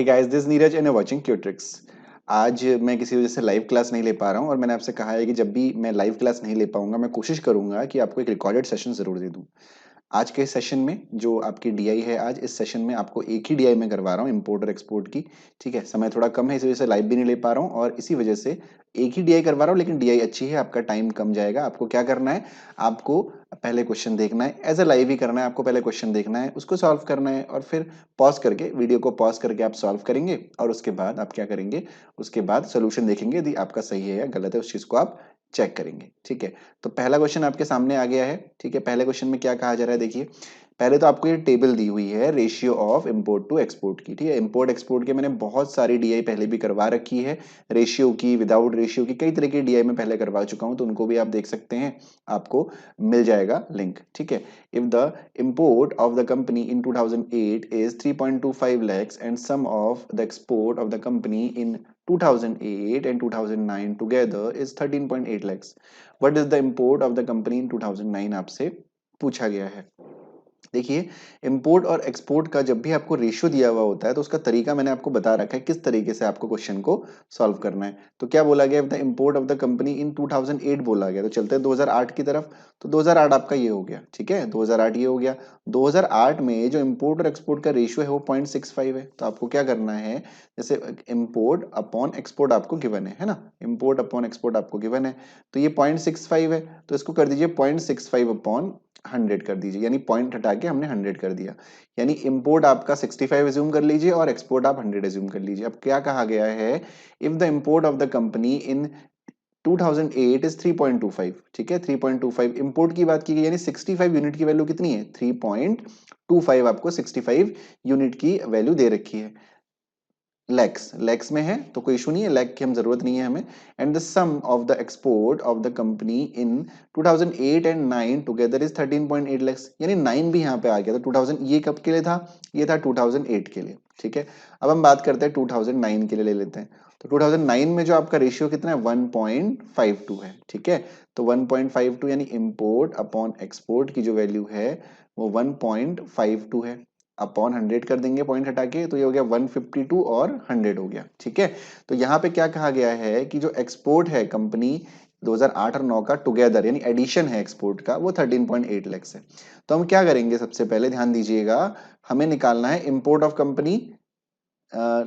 Guys, this Neeraj and watching क्यूट्रिक्स। आज मैं किसी वजह से लाइव क्लास नहीं ले पा रहा हूँ और मैंने आपसे कहा है कि जब भी मैं लाइव क्लास नहीं ले पाऊंगा मैं कोशिश करूंगा कि आपको एक रिकॉर्डेड सेशन जरूर दे दूं। आज के सेशन में जो आपकी डीआई है, आज इस सेशन में आपको एक ही डीआई में करवा रहा हूँ, इंपोर्ट और एक्सपोर्ट की। ठीक है, समय थोड़ा कम है, इस वजह से लाइव भी नहीं ले पा रहा हूँ और इसी वजह से एक ही डीआई करवा रहा हूँ, लेकिन डीआई अच्छी है, आपका टाइम कम जाएगा। आपको क्या करना है, आपको पहले क्वेश्चन देखना है, एज अ लाइव ही करना है। आपको पहले क्वेश्चन देखना है, उसको सॉल्व करना है और फिर पॉज करके, वीडियो को पॉज करके आप सॉल्व करेंगे और उसके बाद आप क्या करेंगे, उसके बाद सोल्यूशन देखेंगे, यदि आपका सही है या गलत है उस चीज को आप चेक करेंगे। ठीक है, तो पहला क्वेश्चन आपके सामने आ गया है। ठीक है, पहले क्वेश्चन में क्या कहा जा रहा है, देखिए। पहले तो आपको ये टेबल दी हुई है ratio of import to export की। ठीक है, इंपोर्ट एक्सपोर्ट के मैंने बहुत सारी डीआई पहले भी करवा रखी है, रेशियो की, विदाउट रेशियो की, कई तरह की डीआई में पहले करवा चुका हूं, तो उनको भी आप देख सकते हैं, आपको मिल जाएगा लिंक। ठीक है, if the import of the company in 2008 is 3.25 lakhs and sum of the export of the company in 2008 and 2009 together is 13.8 lakhs. What is the import of the company in 2009 आपसे पूछा गया है। देखिए, import और export का जब भी आपको रेशियो दिया हुआ होता है तो उसका तरीका मैंने आपको बता रखा है, किस तरीके से आपको क्वेश्चन को सॉल्व करना है। तो क्या बोला गया, the import of the company in 2008 बोला गया, तो चलते हैं 2008 की तरफ। तो 2008 आपका ये हो गया। ठीक है, 2008 ये हो गया। 2008 में जो इंपोर्ट और एक्सपोर्ट का रेशियो है वो 0.65 है। तो आपको क्या करना है, जैसे इंपोर्ट अपॉन एक्सपोर्ट आपको गिवन है ना, इंपोर्ट अपॉन एक्सपोर्ट आपको गिवन है, तो ये 0.65 है, तो इसको कर दीजिए 0.65 अपॉन 100 कर दीजिए, यानी पॉइंट हटा के हमने 100 कर दिया। यानी इंपोर्ट आपका 65 एज्यूम कर लीजिए और एक्सपोर्ट आप 100 एज्यूम कर लीजिए। अब क्या कहा गया है, if the import of the company in 2008 is 3.25। ठीक है, 3.25 इंपोर्ट की बात की गई, यानी 65 यूनिट की वैल्यू कितनी है, 3.25 आपको 65 यूनिट की वैल्यू दे रखी है। लैक्स में है तो कोई इशू नहीं है, लैक की हम जरूरत नहीं है हमें। And the sum of the export of the company in 2008 and 9 together is 13.8 lakhs, यानी 9 भी यहाँ पे आ गया। तो 2000 ये कब के लिए था, ये था 2008 के लिए। ठीक है, अब हम बात करते हैं 2009 के लिए ले लेते हैं। तो 2009 में जो आपका रेशियो कितना है, 1.52 है। ठीक है, तो 1.52 यानी इंपोर्ट अपॉन एक्सपोर्ट की जो वैल्यू है वो 1.52 है, अपॉन 100 कर देंगे पॉइंट हटा के, तो ये हो गया 152 और 100 हो गया। ठीक है, तो यहाँ पे क्या कहा गया है कि जो एक्सपोर्ट है कंपनी 2008 और 9 का टुगेदर, यानी एडिशन है एक्सपोर्ट का, वो 13.8 लाख है। तो हम क्या करेंगे, सबसे पहले ध्यान दीजिएगा, हमें निकालना है इंपोर्ट ऑफ कंपनी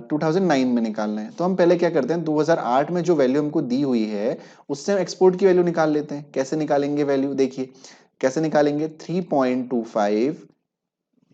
2009 में निकालना है। तो हम पहले क्या करते हैं, 2008 में जो वैल्यू हमको दी हुई है उससे हम एक्सपोर्ट की वैल्यू निकाल लेते हैं। कैसे निकालेंगे वैल्यू, देखिए कैसे निकालेंगे, 3.25,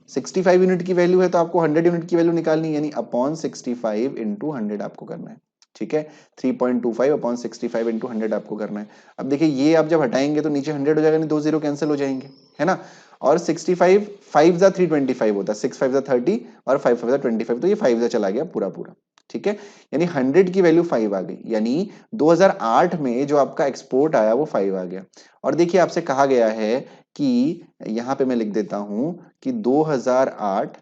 65 यूनिट की वैल्यू है तो आपको 100 यूनिट की वैल्यू निकालनी है, यानी अपॉन 65 इंटू 100 आपको करना है। ठीक है, 3.25 अपॉन 65 इंटू 100 आपको करना है। अब देखिए ये आप जब हटाएंगे तो नीचे 100 हो जाएगा, नहीं 2 जीरो कैंसिल हो जाएंगे, है ना। और 65 5 जा 325 होता है, 6 5 जा 30 और 5 5 जा 25, तो ये 5 जा चला गया पूरा पूरा। ठीक है, यानी 100 की वैल्यू 5 आ गई, यानी 2008 में जो आपका एक्सपोर्ट आया वो 5 आ गया। और देखिए आपसे कहा गया है कि यहां पे मैं लिख देता हूं कि 2008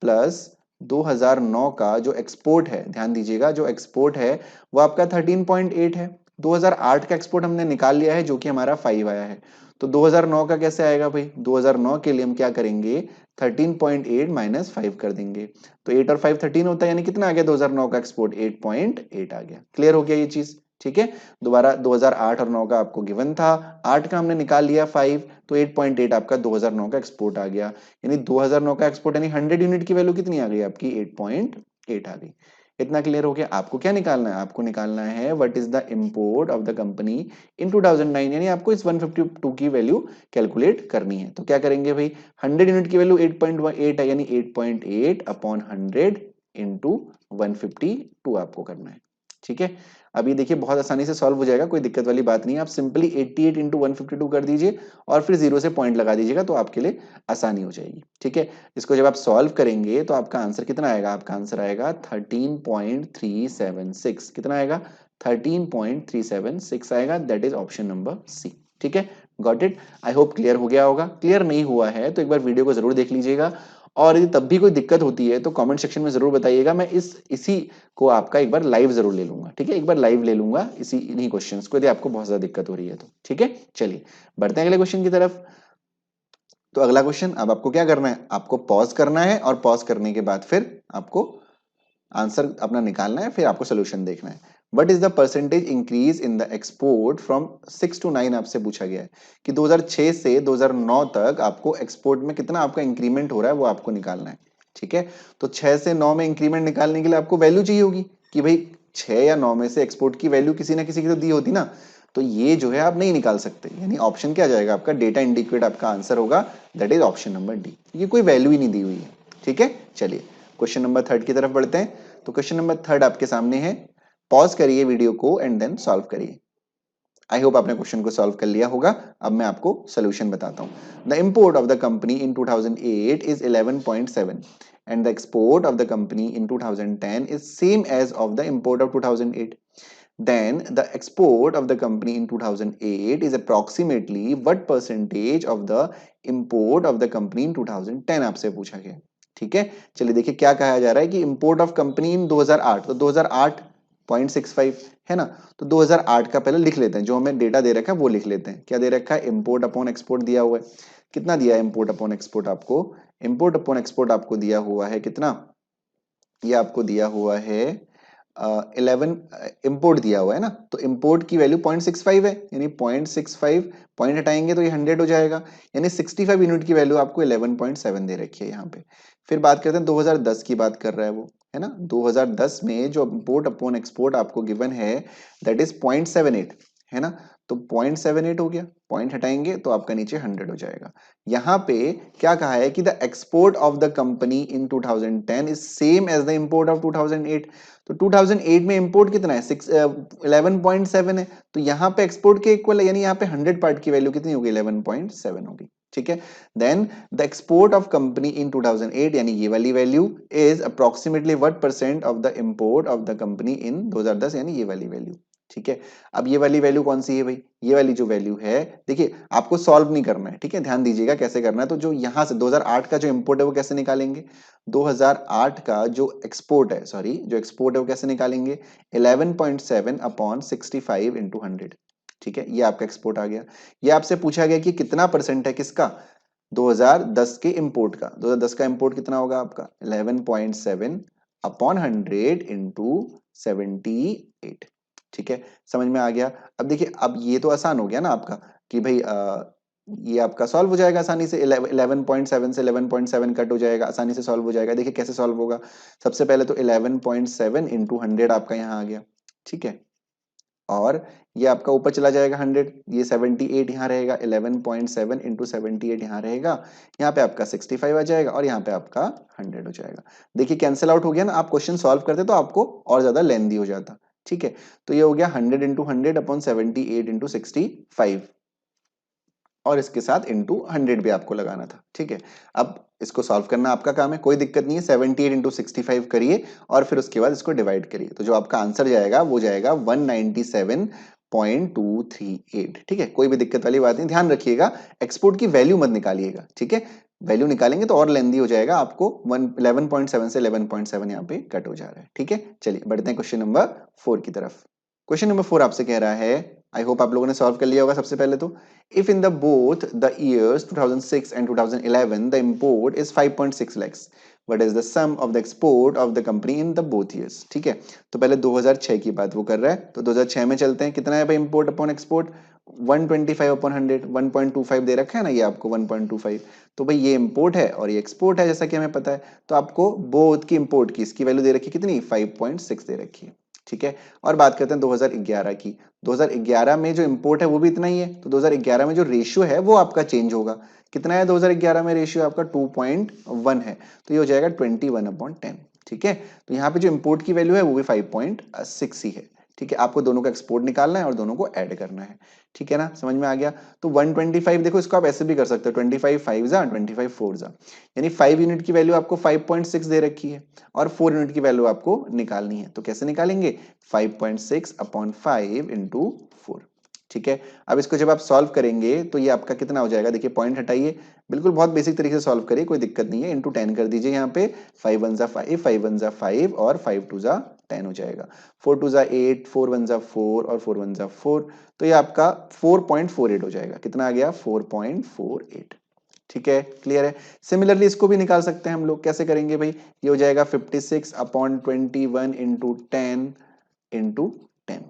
प्लस 2009 का जो एक्सपोर्ट है, ध्यान दीजिएगा जो एक्सपोर्ट है वो आपका 13.8 है। 2008 का एक्सपोर्ट हमने निकाल लिया है जो कि हमारा 5 आया है। तो 2009 का कैसे आएगा भाई, 2009 के लिए हम क्या करेंगे, 13.8 माइनस 5 कर देंगे, तो 8 और 5 13 होता है, यानी कितना आ गया 2009 का एक्सपोर्ट, 8.8 आ गया। क्लियर हो गया ये चीज। ठीक है, दोबारा 2008 और 9 का आपको गिवन था, 8 का हमने निकाल लिया 5, तो 8.8 आपका 2009 का एक्सपोर्ट आ गया, यानी 2009 का एक्सपोर्ट यानी 100 यूनिट की वैल्यू कितनी आ गई आपकी, 8.8 आ गई। इतना क्लियर हो गया। आपको क्या निकालना है, आपको निकालना है what is the import of the company इन 2009, यानी आपको इस 152 की वैल्यू कैलकुलेट करनी है। तो क्या करेंगे भाई, 100 यूनिट की वैल्यू 8.8 है, यानी 8.8 अपॉन 100 इंटू 152 आपको करना है। ठीक है, अब ये देखिए बहुत आसानी से सॉल्व हो जाएगा, कोई दिक्कत वाली बात नहीं है। आप सिंपली 88 इंटू 152 कर दीजिए और फिर जीरो से पॉइंट लगा दीजिएगा, तो आपके लिए आसानी हो जाएगी। ठीक है, इसको जब आप सॉल्व करेंगे तो आपका आंसर कितना आएगा, आपका आंसर आएगा 13.376। कितना आएगा, 13.376 आएगा, that is option number C. ठीक है, got it. I hope clear हो गया होगा। क्लियर नहीं हुआ है तो एक बार वीडियो को जरूर देख लीजिएगा, और यदि तब भी कोई दिक्कत होती है तो कमेंट सेक्शन में जरूर बताइएगा। मैं इसी को आपका एक बार लाइव जरूर ले लूंगा। ठीक है, एक बार लाइव ले लूंगा इन्हीं क्वेश्चंस को, यदि आपको बहुत ज्यादा दिक्कत हो रही है तो। ठीक है, चलिए बढ़ते हैं अगले क्वेश्चन की तरफ। तो अगला क्वेश्चन, अब आपको क्या करना है, आपको पॉज करना है और पॉज करने के बाद फिर आपको आंसर अपना निकालना है, फिर आपको सोल्यूशन देखना है। What is the percentage increase in the export from 6 to 9 आपसे पूछा गया है कि 2006 से 2009 तक आपको एक्सपोर्ट में कितना आपका इंक्रीमेंट हो रहा है वो आपको निकालना है। ठीक है, तो 6 से 9 में इंक्रीमेंट निकालने के लिए आपको वैल्यू चाहिए होगी कि भाई 6 या 9 में से एक्सपोर्ट की वैल्यू किसी ना किसी की तो दी होती ना, तो ये जो है आप नहीं निकाल सकते, यानी ऑप्शन क्या जाएगा आपका, डेटा इंडिकेट आपका आंसर होगा, that is option number D. ये कोई वैल्यू ही नहीं दी हुई है। ठीक है, चलिए क्वेश्चन नंबर 3 की तरफ बढ़ते हैं। तो क्वेश्चन नंबर 3 आपके सामने है, पॉज करिए वीडियो को एंड देन सॉल्व करिए। आई होप आपने क्वेश्चन को सॉल्व कर लिया होगा। अब मैं आपको सोल्यूशन बताता हूं। The import of the company in 2008 is 11.7 and the export of the company in 2010 is same as of the import of 2008। Then the export of the company in 2008 is approximately what percentage of the import of the company in 2010 आपसे पूछा गया। ठीक है, चलिए देखिए क्या कहा जा रहा है कि इंपोर्ट ऑफ कंपनी इन 2008, तो 2008.65 है ना, तो 2008 का पहले लिख लेते हैं, जो हमें डेटा दे रखा है वो लिख लेते हैं। क्या दे रखा है, इंपोर्ट अपॉन एक्सपोर्ट दिया हुआ है। कितना दिया है इंपोर्ट अपॉन एक्सपोर्ट आपको, इंपोर्ट अपॉन एक्सपोर्ट आपको दिया हुआ है कितना, ये आपको दिया हुआ है 11 इंपोर्ट दिया हुआ है ना, तो इंपोर्ट की वैल्यू 0.65 है, यानी 0.65 पॉइंट हटाएंगे तो ये 100 हो जाएगा, यानी 65 यूनिट की वैल्यू आपको 11.7 दे रखी है यहाँ पे। फिर बात करते हैं 2010 की बात कर रहा है वो, है ना, 2010 में जो इंपोर्ट अपॉन एक्सपोर्ट आपको गिवन है दैट इज 0.78, है ना, तो 0.78 हो गया, पॉइंट हटाएंगे तो आपका नीचे 100 हो जाएगा। यहाँ पे क्या कहा है कि the export of the company in 2010 is same as the import of 2008, तो 2008 में इंपोर्ट कितना है 11.7 है, तो यहाँ पे एक्सपोर्ट के इक्वल है, यानी यहाँ पे 100 पार्ट की वैल्यू कितनी होगी, 11.7 होगी। ठीक है, then the export of company in 2008 यानी ये वाली value is approximately what percent of the import of the company in 2010, यानी ये वाली वैल्यू। ठीक है, अब ये वाली वैल्यू कौन सी है भाई, ये वाली जो वैल्यू है, देखिए आपको सॉल्व नहीं करना है, ठीक है, ध्यान दीजिएगा कैसे करना है। तो जो यहां से 2008 का जो इंपोर्ट है वो कैसे निकालेंगे, 2008 का जो एक्सपोर्ट है, सॉरी जो एक्सपोर्ट है वो कैसे निकालेंगे, 11.7 अपॉन 65 इंटू 100। ठीक है, ये आपका एक्सपोर्ट आ गया। ये आपसे पूछा गया कि कितना परसेंट है किसका, 2010 के इंपोर्ट का। 2010 का इंपोर्ट कितना होगा आपका 11.7 अपॉन 100 इंटू 78। ठीक है, समझ में आ गया। अब देखिए, अब ये तो आसान हो गया ना आपका कि भाई ये आपका सॉल्व हो जाएगा आसानी से, 11.7 से 11.7 कट हो जाएगा, आसानी से सॉल्व हो जाएगा। देखिए कैसे सॉल्व होगा, सबसे पहले तो 11.7 इंटू 100 आपका यहाँ आ गया। ठीक है, और ये आपका ऊपर चला जाएगा 100, ये 78 यहाँ रहेगा, 11.7 इंटू 78 यहाँ रहेगा, यहाँ पे आपका 65 आ जाएगा और यहाँ पे आपका 100 हो जाएगा। देखिए कैंसिल आउट हो गया ना, आप क्वेश्चन सॉल्व करते तो आपको और ज्यादा लेंथी हो जाता। ठीक है, तो ये हो गया 100 इंटू 100 अपॉन 78 इंटू 65, और इसके साथ इंटू 100 भी आपको लगाना था। ठीक है, अब इसको सॉल्व करना आपका काम है, कोई दिक्कत नहीं है, 78 इंटू 65 करिए और फिर उसके बाद इसको डिवाइड करिए, तो जो आपका आंसर जाएगा वो जाएगा 197.238। ठीक है, कोई भी दिक्कत वाली बात नहीं, ध्यान रखिएगा एक्सपोर्ट की वैल्यू मत निकालिएगा। ठीक है, वैल्यू निकालेंगे तो और लेंदी हो जाएगा, आपको 11.7 से 11.7 यहाँ पे कट हो जा रहा है। ठीक है, चलिए बढ़ते हैं क्वेश्चन नंबर 4 की तरफ। क्वेश्चन नंबर 4 आपसे कह रहा है, आई होप आप लोगों ने सॉल्व कर लिया होगा। सबसे पहले तो if in the both the years 2006 and 2011 the import is 5.6 lakhs, what is the sum of the export of the company in the both years। ठीक है, तो पहले 2006 की बात वो कर रहा है, तो 2006 में चलते हैं, कितना है भाई इंपोर्ट अपॉन एक्सपोर्ट, 125 अपॉन 100, 1.25 दे रखा है ना ये आपको 1.25, तो भाई ये इंपोर्ट है और ये एक्सपोर्ट है जैसा कि हमें पता है, तो आपको बोथ की इंपोर्ट की इसकी वैल्यू दे रखी कितनी 5.6 दे रखी है। ठीक है, और बात करते हैं 2011 की। 2011 में जो इंपोर्ट है वो भी इतना ही है, तो 2011 में जो रेशियो है वो आपका चेंज होगा, कितना है 2011 में रेशियो आपका 2.1 है, तो ये हो जाएगा 21/10। ठीक है, तो यहाँ पे जो इंपोर्ट की वैल्यू है वो भी 5.6 ही है। ठीक है, आपको दोनों का एक्सपोर्ट निकालना है और दोनों को ऐड करना है। ठीक है ना, समझ में आ गया। तो 125 देखो, इसको आप ऐसे भी कर सकते हो, 25 5 जा 25 4 जा, यानी 5 यूनिट की वैल्यू आपको 5.6 दे रखी है और 4 यूनिट की वैल्यू आपको निकालनी है, तो कैसे निकालेंगे 5.6 अपॉन 5 इंटू 4। ठीक है, अब इसको जब आप सॉल्व करेंगे तो ये आपका कितना हो जाएगा, देखिए पॉइंट हटाइए, बिल्कुल बहुत बेसिक तरीके से सॉल्व करिए, कोई दिक्कत नहीं है, इंटू 10 कर दीजिए, यहाँ पे 5 1 जा 5, 5 1 जा 5 और 5 2 जा 10 हो जाएगा, 4 2 जा 8, 4 1 जा 4 और 4 1 जा 4, तो ये आपका 4.48 हो जाएगा, कितना आ गया 4.48। ठीक है, क्लियर है। सिमिलरली इसको भी निकाल सकते हैं हम लोग, कैसे करेंगे भाई, ये हो जाएगा 56/21 इंटू 10 इंटू 10।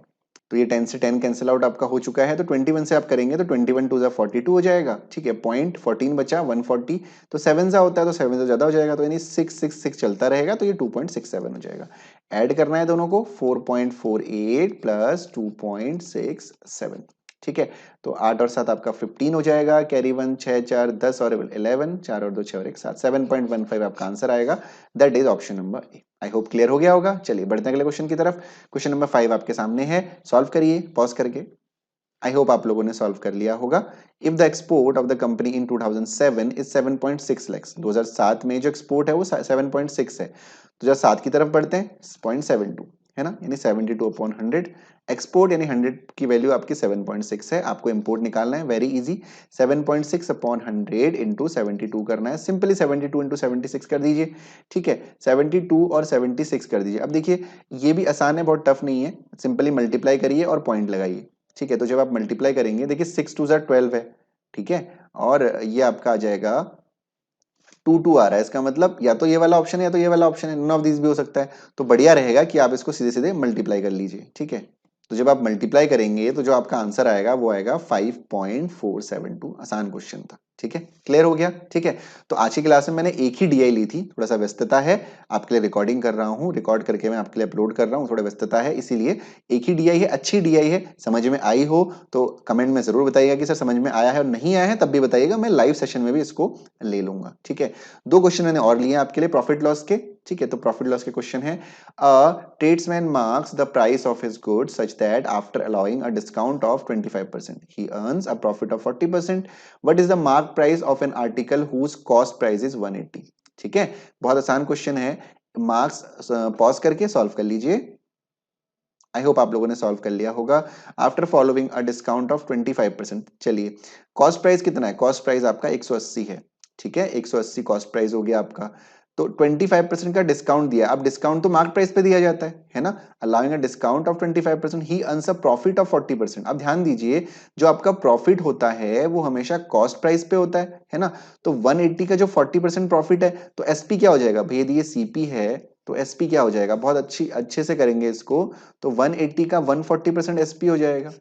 तो ये 10 से 10 कैंसिल आउट आपका हो चुका है, तो 21 से आप करेंगे तो 21 2 42 हो जाएगा, ठीक है। पॉइंट 14 बचा 140, तो 7 सा होता है तो 7 से ज्यादा हो जाएगा, तो यानी 666 चलता रहेगा, तो ये 2.67 हो जाएगा। ऐड करना है दोनों को, 4.48 प्लस 2.67, ठीक है। तो 8 और 7 आपका 15 हो जाएगा, कैरी 1 6 4 10 और 11, 4 और 2 6 और 1 7, 7.15 आपका आंसर आएगा। That is option number A. I hope clear हो गया होगा। चलिए बढ़ते हैं अगले क्वेश्चन की तरफ। क्वेश्चन नंबर 5 आपके सामने है, सॉल्व करिए पॉज करके। आई होप आप लोगों ने सॉल्व कर लिया होगा। If the export of the company in 2007 is 7.6 lakh, 2007 में जो एक्सपोर्ट है वो 7.6 है, तो जब 7 की तरफ बढ़ते हैं 0.72 है ना, यानी 72/100। एक्सपोर्ट यानी 100 की वैल्यू आपकी 7.6 है, आपको इंपोर्ट निकालना है, वेरी इजी। 7.6/100 इंटू 72 करना है, सिंपली 72 इंटू 76 कर दीजिए, ठीक है। 72 और 76 कर दीजिए। अब देखिए ये भी आसान है, बहुत टफ नहीं है, सिंपली मल्टीप्लाई करिए और पॉइंट लगाइए, ठीक है। तो जब आप मल्टीप्लाई करेंगे, देखिए 6 2 12 है, ठीक है, और ये आपका आ जाएगा 2 2 आ रहा है, इसका मतलब या तो ये वाला ऑप्शन है या तो ये वाला ऑप्शन है, नन ऑफ दिस भी हो सकता है। तो बढ़िया रहेगा कि आप इसको सीधे सीधे मल्टीप्लाई कर लीजिए, ठीक है। तो जब आप मल्टीप्लाई करेंगे तो जो आपका आंसर आएगा वो आएगा 5.472। आसान क्वेश्चन था, ठीक है, क्लियर हो गया, ठीक है। तो आज की क्लास में मैंने एक ही डीआई ली थी, थोड़ा सा व्यस्तता है, आपके लिए रिकॉर्डिंग कर रहा हूँ, रिकॉर्ड करके मैं आपके लिए अपलोड कर रहा हूँ, थोड़ा व्यस्तता है इसीलिए। एक ही डीआई है, अच्छी डीआई है, समझ में आई हो तो कमेंट में जरूर बताइएगा कि सर समझ में आया है, और नहीं आया है तब भी बताइएगा, मैं लाइव सेशन में भी इसको ले लूंगा, ठीक है। 2 क्वेश्चन मैंने और लिए आपके लिए प्रॉफिट लॉस के, ठीक है। तो प्रॉफिट लॉस के क्वेश्चन है, a tradesman marks the price of his goods such that after allowing a discount of 25% he earns a profit of 40%। What is the mark price of an article whose cost price is 180। ठीक है, बहुत आसान question है, marks pause करके solve कर लीजिए। I hope आप लोगों ने सॉल्व कर लिया होगा। After following a discount of 25%, चलिए कॉस्ट प्राइस कितना है, कॉस्ट प्राइस आपका 180 है, ठीक है, 180 कॉस्ट प्राइस हो गया आपका। तो 25% का डिस्काउंट दिया, अब डिस्काउंट तो मार्क प्राइस पे दिया जाता है ना। Allowing a discount of 25% he earns a profit of 40%। अब ध्यान दीजिए, जो आपका प्रॉफिट होता है वो हमेशा कॉस्ट प्राइस पे होता है ना। तो 180 का जो 40% प्रॉफिट है, तो एसपी क्या हो जाएगा भैया, ये सीपी है, तो एसपी क्या हो जाएगा, बहुत अच्छे से करेंगे इसको, तो 180 का 140% एसपी हो जाएगा,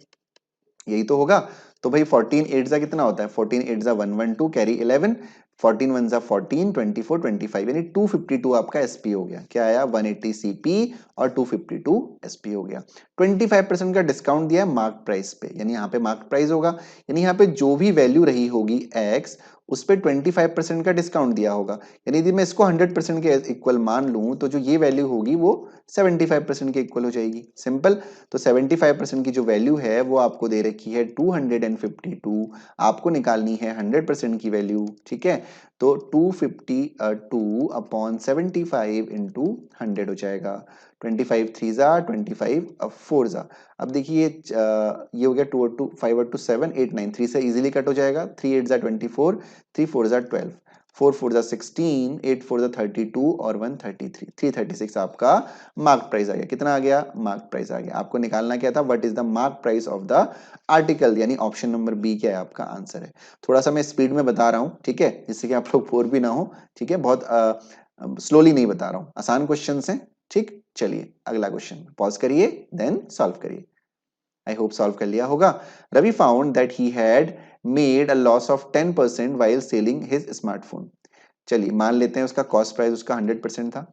यही तो होगा। तो भाई 14 8 जा कितना होता है, 14 8 जा 112, कैरी 11, 14 1 जा 14, 24 25, यानी 252 आपका एसपी हो गया। क्या आया, 180 सीपी और 252 एसपी हो गया। 25% का डिस्काउंट दिया है मार्क प्राइस पे, यानी यहाँ पे मार्क प्राइस होगा, यानी यहाँ पे जो भी वैल्यू रही होगी एक्स, उस पे 25% का डिस्काउंट दिया होगा। यानी यदि मैं इसको 100% के इक्वल मान लूं, तो जो ये वैल्यू होगी वो 75% के इक्वल हो जाएगी, सिंपल। तो 75% की जो वैल्यू है वो आपको दे रखी है 252, आपको निकालनी है 100% की वैल्यू, ठीक है। तो 252 अपॉन 75 इंटू 100 हो जाएगा, 25 3 जा 25 4 जा। अब देखिए ये हो गया 2 और 2 5 और 2 7 8 9, 3 से इजीली कट हो जाएगा, 3 8 जा 24, 3 4 जा 12, 4 4 जा 16, 8 4 जा 32 और 1 33, 336 आपका मार्क प्राइस आ गया। कितना आ गया, मार्क प्राइस आ गया। आपको निकालना क्या था, what is the mark price of the article, यानी ऑप्शन नंबर बी क्या है आपका आंसर है। थोड़ा सा मैं स्पीड में बता रहा हूं, ठीक है, जिससे कि आप लोग बोर भी ना हो, ठीक है, बहुत स्लोली नहीं बता रहा हूं, आसान क्वेश्चन है, ठीक। चलिए अगला क्वेश्चन, पॉज करिए देन सॉल्व करिए। आई होप सॉल्व कर लिया होगा। Ravi found that he had made a loss of 10% while selling his smartphone. चलिए मान लेते हैं उसका कॉस्ट प्राइस उसका 100% था,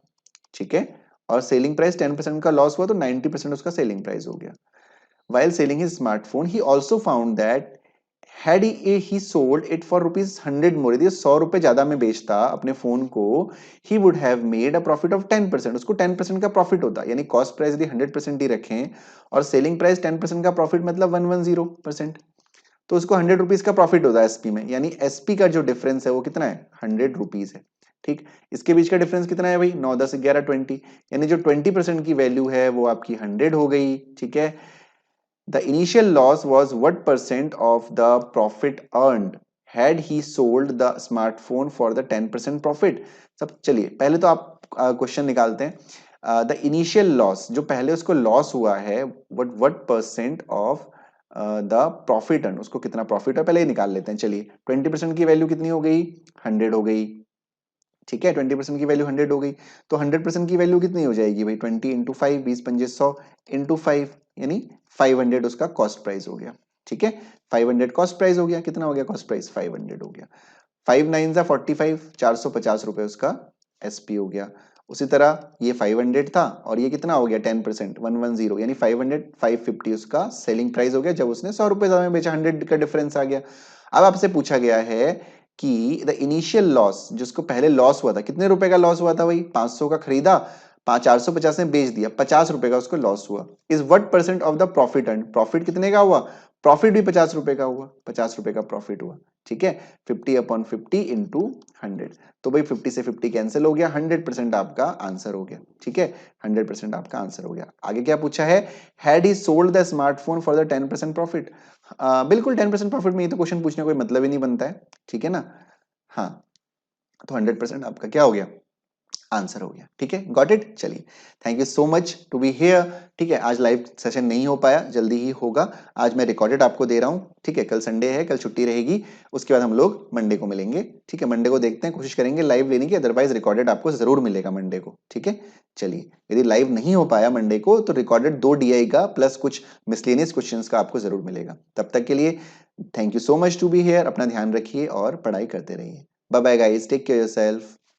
ठीक है, और सेलिंग प्राइस 10% का लॉस हुआ, तो 90% उसका सेलिंग प्राइस हो गया। While selling his smartphone, he also found that had he sold it for ₹100 more, यदि 100 रुपए ज्यादा में बेचता अपने फोन को, he would have made a profit of 10%, उसको 10% का प्रॉफिट होता, यानी कॉस्ट प्राइस यदि 100% ही रखें और सेलिंग प्राइस 10% का प्रॉफिट मतलब 110%, तो उसको 100 रुपीज का प्रॉफिट होता है एसपी में, यानी एसपी का जो डिफरेंस है वो कितना है, 100 रुपीज है, ठीक। इसके बीच का डिफरेंस कितना है भाई, 9 10 11 20, यानी जो 20% की वैल्यू है वो आपकी 100 हो गई, ठीक है। The initial loss was what percent of the profit earned had he sold the smartphone for the 10% profit? सब चलिए पहले तो आप क्वेश्चन निकालते हैं। द इनिशियल लॉस, जो पहले उसको लॉस हुआ है, what percent of the profit earn, उसको कितना प्रॉफिट है पहले ही निकाल लेते हैं। चलिए 20% की वैल्यू कितनी हो गई, 100 हो गई, ठीक है। 20% की वैल्यू 100 हो गई, तो 100% की वैल्यू कितनी हो जाएगी भाई, 20 इंटू 5, 20 पंजे 100 इंटू 5, यानी 500 उसका कॉस्ट प्राइस हो गया, ठीक है। 500 कॉस्ट प्राइस हो गया, कितना हो गया कॉस्ट प्राइस, 500 हो गया। 5 9 जा 45, 450 रुपए उसका एसपी हो गया। उसी तरह ये 500 था और ये कितना हो गया 10%, 110, यानी 500 550 उसका सेलिंग प्राइस हो गया जब उसने 100 रुपए ज्यादा में बेचा, 100 का डिफरेंस आ गया। अब आपसे पूछा गया है कि द इनिशियल लॉस, जिसको पहले लॉस हुआ था, कितने रुपए का लॉस हुआ था भाई, 500 का खरीदा, 450 में बेच दिया, 50 रुपए का उसको लॉस हुआ, is what percent of the profit earn, profit कितने का हुआ, प्रॉफिट भी 50 रुपए का हुआ, 50 रुपए का प्रॉफिट हुआ, ठीक है। 50/50 इंटू 100, तो भाई 50 से 50 कैंसिल हो गया, 100% आपका आंसर हो गया, ठीक है। 100% आपका आंसर हो गया। आगे क्या पूछा है, had he sold the smartphone for the 10% profit, बिल्कुल 10% प्रॉफिट में ये तो क्वेश्चन पूछने का कोई मतलब ही नहीं बनता है, ठीक है ना। हाँ, तो 100% आपका क्या हो गया, आंसर हो गया, ठीक है, गॉट इट। चलिए, thank you so much to be here, ठीक है। आज लाइव सेशन नहीं हो पाया, जल्दी ही होगा। आज मैं रिकॉर्डेड आपको दे रहा हूं, ठीक है। कल संडे है, कल छुट्टी रहेगी, उसके बाद हम लोग मंडे को मिलेंगे, ठीक है। मंडे को देखते हैं, कोशिश करेंगे लाइव लेने की, अदरवाइज रिकॉर्डेड आपको जरूर मिलेगा मंडे को, ठीक है। चलिए, यदि लाइव नहीं हो पाया मंडे को तो रिकॉर्डेड 2 DI का प्लस कुछ मिसलेनियस क्वेश्चंस का आपको जरूर मिलेगा। तब तक के लिए thank you so much to be here, अपना ध्यान रखिए और पढ़ाई करते रहिए। Bye bye guys, take care yourself.